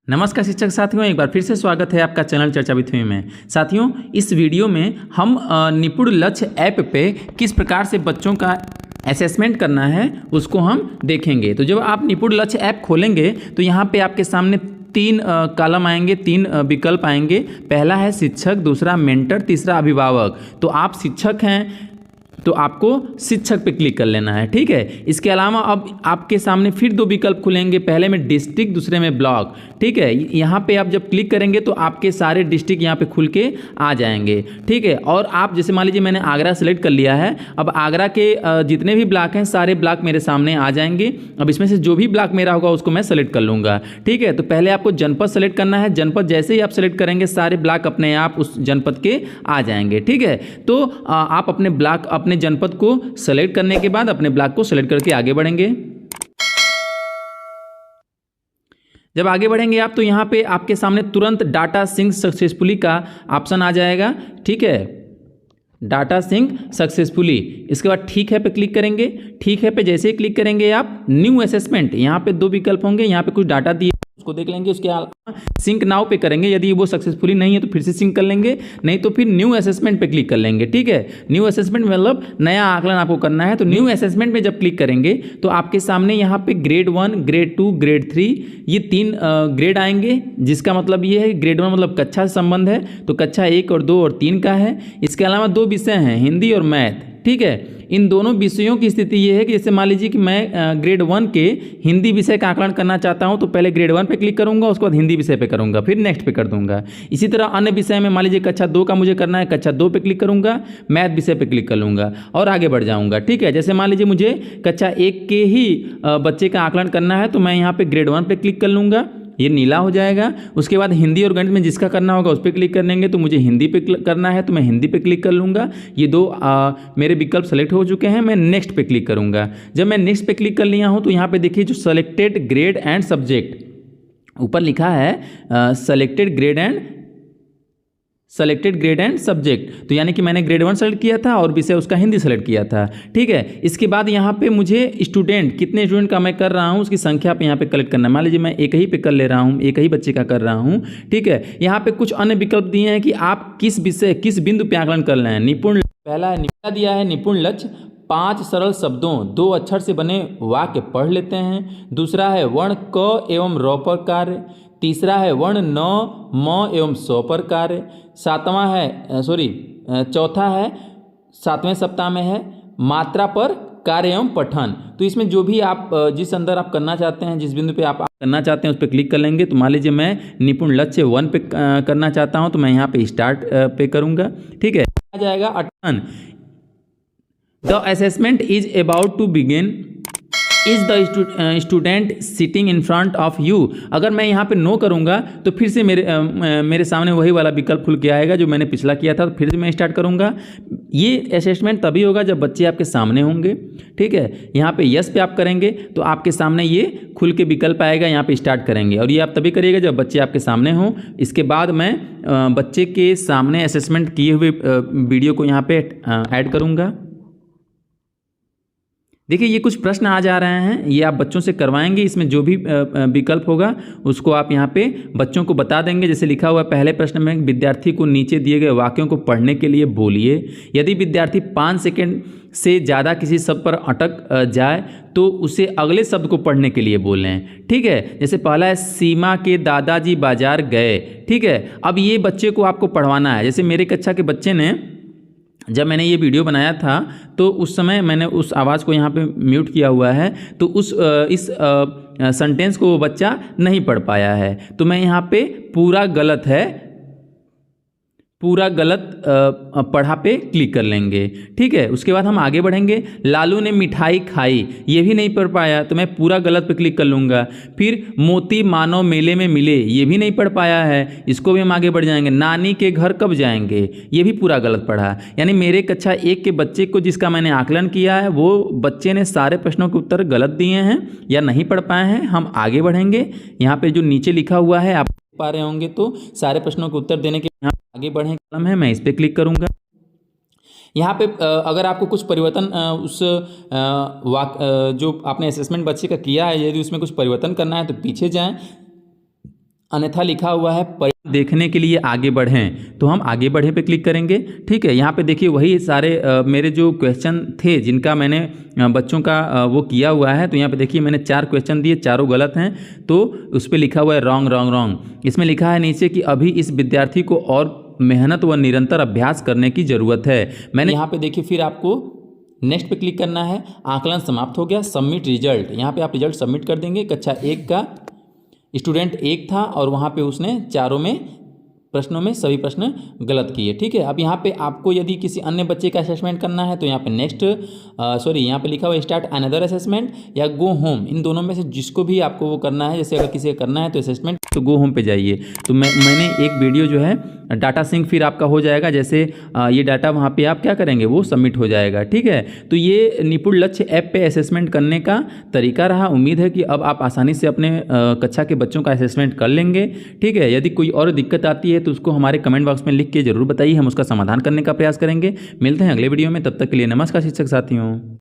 नमस्कार शिक्षक साथियों, एक बार फिर से स्वागत है आपका चैनल चर्चा विथ मी में। साथियों, इस वीडियो में हम निपुण लक्ष्य ऐप पे किस प्रकार से बच्चों का असेसमेंट करना है उसको हम देखेंगे। तो जब आप निपुण लक्ष्य ऐप खोलेंगे तो यहाँ पे आपके सामने तीन कॉलम आएंगे, तीन विकल्प आएंगे। पहला है शिक्षक, दूसरा मेंटर, तीसरा अभिभावक। तो आप शिक्षक हैं तो आपको शिक्षक पे क्लिक कर लेना है, ठीक है। इसके अलावा अब आपके सामने फिर दो विकल्प खुलेंगे, पहले में डिस्ट्रिक्ट, दूसरे में ब्लॉक, ठीक है। यहाँ पे आप जब क्लिक करेंगे तो आपके सारे डिस्ट्रिक्ट यहाँ पे खुल के आ जाएंगे, ठीक है। और आप जैसे मान लीजिए मैंने आगरा सेलेक्ट कर लिया है, अब आगरा के जितने भी ब्लॉक हैं सारे ब्लॉक मेरे सामने आ जाएंगे। अब इसमें से जो भी ब्लॉक मेरा होगा उसको मैं सेलेक्ट कर लूँगा, ठीक है। तो पहले आपको जनपद सेलेक्ट करना है। जनपद जैसे ही आप सेलेक्ट करेंगे सारे ब्लॉक अपने आप उस जनपद के आ जाएंगे, ठीक है। तो आप अपने ब्लॉक, अपने जनपद को सेलेक्ट करने के बाद अपने ब्लॉक को सेलेक्ट करके आगे बढ़ेंगे। जब आगे बढ़ेंगे आप तो यहां पे आपके सामने तुरंत डाटा सिंक सक्सेसफुली का ऑप्शन आ जाएगा, ठीक है। डाटा सिंक सक्सेसफुली, इसके बाद ठीक है पे क्लिक करेंगे। ठीक है पे जैसे ही क्लिक करेंगे आप न्यू असेसमेंट, यहाँ पे दो विकल्प होंगे, यहाँ पे कुछ डाटा दिए उसको देख लेंगे। उसके अलावा सिंक नाउ पे करेंगे, यदि वो सक्सेसफुली नहीं है तो फिर से सिंक कर लेंगे, नहीं तो फिर न्यू असेसमेंट पे क्लिक कर लेंगे, ठीक है। न्यू असेसमेंट मतलब नया आकलन आपको करना है। तो न्यू असेसमेंट में जब क्लिक करेंगे तो आपके सामने यहाँ पे ग्रेड 1, ग्रेड 2, ग्रेड 3 ये तीन ग्रेड आएंगे, जिसका मतलब ये है ग्रेड 1 मतलब कक्षा से संबंध है, तो कक्षा 1 और 2 और 3 का है। इसके अलावा दो विषय हैं, हिंदी और मैथ, ठीक है। इन दोनों विषयों की स्थिति ये है कि जैसे मान लीजिए कि मैं ग्रेड 1 के हिंदी विषय का आकलन करना चाहता हूं, तो पहले ग्रेड 1 पे क्लिक करूंगा, उसके बाद हिंदी विषय पे करूंगा, फिर नेक्स्ट पे कर दूंगा। इसी तरह अन्य विषय में मान लीजिए कक्षा 2 का मुझे करना है, कक्षा 2 पे क्लिक करूंगा, मैथ विषय पे क्लिक कर लूँगा और आगे बढ़ जाऊँगा, ठीक है। जैसे मान लीजिए मुझे कक्षा 1 के ही बच्चे का आकलन करना है तो मैं यहाँ पर ग्रेड 1 पे क्लिक कर लूँगा, ये नीला हो जाएगा। उसके बाद हिंदी और गणित में जिसका करना होगा उस पर क्लिक कर लेंगे, तो मुझे हिंदी पे करना है तो मैं हिंदी पे क्लिक कर लूँगा। ये दो मेरे विकल्प सेलेक्ट हो चुके हैं, मैं नेक्स्ट पे क्लिक करूँगा। जब मैं नेक्स्ट पे क्लिक कर लिया हूँ तो यहाँ पे देखिए जो सेलेक्टेड ग्रेड एंड सब्जेक्ट ऊपर लिखा है, सेलेक्टेड ग्रेड एंड सब्जेक्ट, तो यानी कि मैंने ग्रेड 1 सेलेक्ट किया था और विषय उसका हिंदी सेलेक्ट किया था, ठीक है। इसके बाद यहाँ पे मुझे स्टूडेंट, कितने स्टूडेंट का मैं कर रहा हूँ उसकी संख्या पे यहाँ पे कलेक्ट करना है। मान लीजिए मैं एक ही पे कर ले रहा हूँ, एक ही बच्चे का कर रहा हूँ, ठीक है। यहाँ पे कुछ अन्य विकल्प दिए हैं कि आप किस विषय, किस बिंदु पे आकलन कर रहे हैं। निपुण, पहला है दिया है निपुण लक्ष्य 5 सरल शब्दों 2 अक्षर से बने वाक्य पढ़ लेते हैं। दूसरा है वर्ण क एवं र पर कार्य। तीसरा है वर्ण न, म एवं स पर कार्य। चौथा है 7वें सप्ताह में है मात्रा पर कार्य एवं पठन। तो इसमें जो भी आप जिस अंदर आप करना चाहते हैं, जिस बिंदु पे आप करना चाहते हैं उस पर क्लिक कर लेंगे। तो मान लीजिए मैं निपुण लक्ष्य 1 पे करना चाहता हूं तो मैं यहाँ पे स्टार्ट पे करूँगा, ठीक है। आ जाएगा attention, the assessment is about to begin, is the student sitting in front of you. अगर मैं यहाँ पे नो करूँगा तो फिर से मेरे सामने वही वाला विकल्प खुल के आएगा जो मैंने पिछला किया था, तो फिर से मैं स्टार्ट करूँगा। ये असेसमेंट तभी होगा जब बच्चे आपके सामने होंगे, ठीक है। यहाँ पे यस पे आप करेंगे तो आपके सामने ये खुल के विकल्प आएगा, यहाँ पे स्टार्ट करेंगे और ये आप तभी करिएगा जब बच्चे आपके सामने हों। इसके बाद मैं बच्चे के सामने असेसमेंट किए हुए वीडियो को यहाँ पे ऐड करूँगा। देखिए ये कुछ प्रश्न आ जा रहे हैं, ये आप बच्चों से करवाएंगे। इसमें जो भी विकल्प होगा उसको आप यहाँ पे बच्चों को बता देंगे। जैसे लिखा हुआ है पहले प्रश्न में, विद्यार्थी को नीचे दिए गए वाक्यों को पढ़ने के लिए बोलिए। यदि विद्यार्थी 5 सेकंड से ज़्यादा किसी शब्द पर अटक जाए तो उसे अगले शब्द को पढ़ने के लिए बोलें, ठीक है। जैसे पहला है सीमा के दादाजी बाजार गए, ठीक है। अब ये बच्चे को आपको पढ़वाना है। जैसे मेरे कक्षा के बच्चे ने, जब मैंने ये वीडियो बनाया था तो उस समय मैंने उस आवाज़ को यहाँ पे म्यूट किया हुआ है, तो इस सेंटेंस को वो बच्चा नहीं पढ़ पाया है। तो मैं यहाँ पे पूरा गलत पढ़ा पे क्लिक कर लेंगे, ठीक है। उसके बाद हम आगे बढ़ेंगे। लालू ने मिठाई खाई, ये भी नहीं पढ़ पाया तो मैं पूरा गलत पे क्लिक कर लूँगा। फिर मोती मानव मेले में मिले, ये भी नहीं पढ़ पाया है, इसको भी हम आगे बढ़ जाएंगे। नानी के घर कब जाएंगे, ये भी पूरा गलत पढ़ा। यानी मेरे कक्षा 1 के बच्चे को जिसका मैंने आकलन किया है वो बच्चे ने सारे प्रश्नों के उत्तर गलत दिए हैं या नहीं पढ़ पाए हैं। हम आगे बढ़ेंगे। यहाँ पर जो नीचे लिखा हुआ है आप पा रहे होंगे, तो सारे प्रश्नों के उत्तर देने के यहाँ आगे बढ़े कलम है, मैं इस पर क्लिक करूँगा। यहाँ पे अगर आपको कुछ परिवर्तन जो आपने असेसमेंट बच्चे का किया है, यदि उसमें कुछ परिवर्तन करना है तो पीछे जाएं। अन्यथा लिखा हुआ है देखने के लिए आगे बढ़ें, तो हम आगे बढ़े पे क्लिक करेंगे। ठीक है, यहाँ पे देखिए वही सारे मेरे जो क्वेश्चन थे जिनका मैंने बच्चों का वो किया हुआ है, तो यहाँ पे देखिए मैंने 4 क्वेश्चन दिए, चारों गलत हैं, तो उस पर लिखा हुआ है रॉन्ग रॉन्ग रॉन्ग। इसमें लिखा है नीचे कि अभी इस विद्यार्थी को और मेहनत व निरंतर अभ्यास करने की ज़रूरत है। मैंने यहाँ पे देखिए फिर आपको नेक्स्ट पे क्लिक करना है। आकलन समाप्त हो गया, सबमिट रिजल्ट, यहाँ पे आप रिजल्ट सबमिट कर देंगे। कक्षा 1 का स्टूडेंट 1 था और वहाँ पे उसने चारों में प्रश्नों में सभी प्रश्न गलत किए। ठीक है, अब यहाँ पे आपको यदि किसी अन्य बच्चे का असेसमेंट करना है तो यहाँ पे नेक्स्ट यहाँ पे लिखा हुआ स्टार्ट अनदर असेसमेंट या गो होम, इन दोनों में से जिसको भी आपको वो करना है, जैसे अगर किसी का करना है तो असेसमेंट तो गो होम पे जाइए। तो मैंने एक वीडियो जो है डाटा सिंक फिर आपका हो जाएगा, जैसे ये डाटा वहाँ पे आप क्या करेंगे वो सबमिट हो जाएगा। ठीक है, तो ये निपुण लक्ष्य ऐप पे असेसमेंट करने का तरीका रहा। उम्मीद है कि अब आप आसानी से अपने कक्षा के बच्चों का असेसमेंट कर लेंगे। ठीक है, यदि कोई और दिक्कत आती है तो उसको हमारे कमेंट बॉक्स में लिख के जरूर बताइए, हम उसका समाधान करने का प्रयास करेंगे। मिलते हैं अगले वीडियो में, तब तक के लिए नमस्कार शिक्षक साथियों।